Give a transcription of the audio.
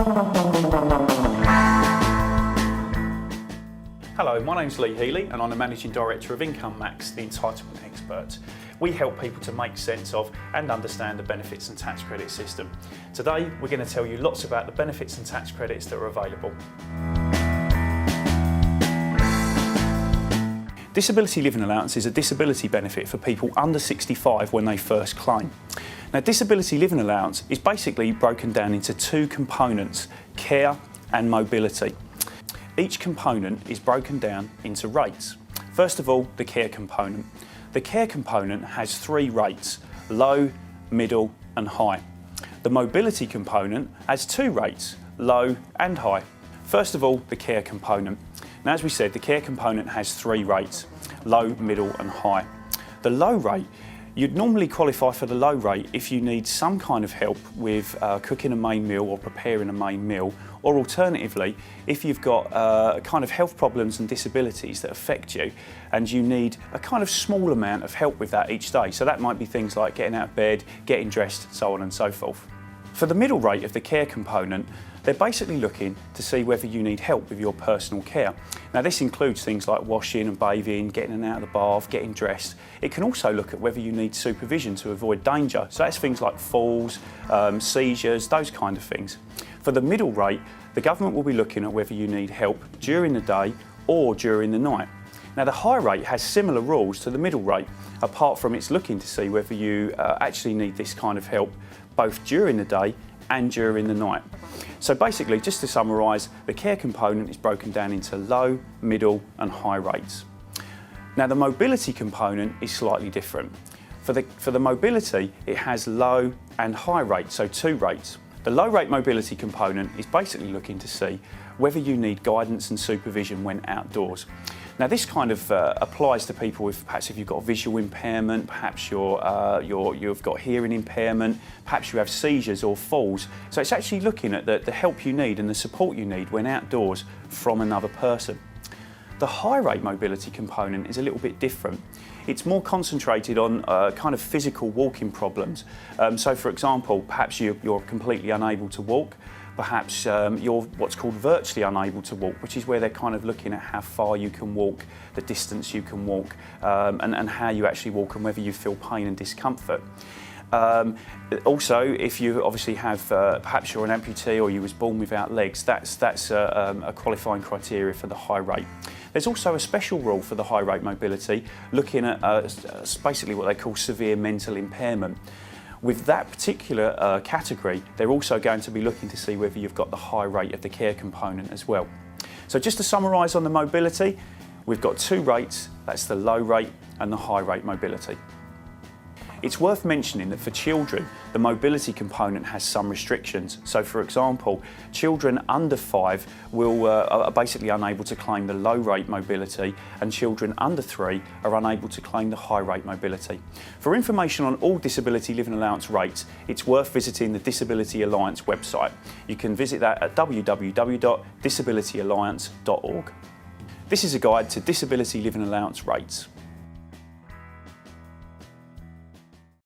Hello, my name's Lee Healy and I'm the Managing Director of Income Max, the entitlement expert. We help people to make sense of and understand the benefits and tax credit system. Today we're going to tell you lots about the benefits and tax credits that are available. Disability living allowance is a disability benefit for people under 65 when they first claim. Now, disability living allowance is basically broken down into two components, care and mobility. Each component is broken down into rates. First of all, the care component. The care component has three rates, low, middle and high. The mobility component has two rates, low and high. First of all, the care component. Now, as we said, the care component has three rates, low, middle and high. The low rate, you'd normally qualify for the low rate if you need some kind of help with cooking a main meal or preparing a main meal, or alternatively, if you've got kind of health problems and disabilities that affect you and you need a kind of small amount of help with that each day. So that might be things like getting out of bed, getting dressed, so on and so forth. For the middle rate of the care component, they're basically looking to see whether you need help with your personal care. Now, this includes things like washing and bathing, getting in and out of the bath, getting dressed. It can also look at whether you need supervision to avoid danger. So that's things like falls, seizures, those kind of things. For the middle rate, the government will be looking at whether you need help during the day or during the night. Now, the high rate has similar rules to the middle rate, apart from it's looking to see whether you actually need this kind of help both during the day and during the night. So basically, just to summarise, the care component is broken down into low, middle and high rates. Now, the mobility component is slightly different. For the mobility, it has low and high rates, so two rates. The low rate mobility component is basically looking to see whether you need guidance and supervision when outdoors. Now, this kind of applies to people with perhaps if you've got visual impairment, perhaps you've got hearing impairment, perhaps you have seizures or falls. So it's actually looking at the help you need and the support you need when outdoors from another person. The high rate mobility component is a little bit different. It's more concentrated on kind of physical walking problems. So for example, perhaps you're completely unable to walk. Perhaps you're what's called virtually unable to walk, which is where they're kind of looking at how far you can walk, the distance you can walk, and how you actually walk and whether you feel pain and discomfort. Also, if you obviously have, perhaps you're an amputee or you was born without legs, that's a qualifying criteria for the high rate. There's also a special rule for the high rate mobility, looking at basically what they call severe mental impairment. With that particular category, they're also going to be looking to see whether you've got the high rate of the care component as well. So just to summarise on the mobility, we've got two rates, that's the low rate and the high rate mobility. It's worth mentioning that for children, the mobility component has some restrictions. So for example, children under 5 are basically unable to claim the low rate mobility, and children under 3 are unable to claim the high rate mobility. For information on all disability living allowance rates, it's worth visiting the Disability Alliance website. You can visit that at www.disabilityalliance.org. This is a guide to disability living allowance rates.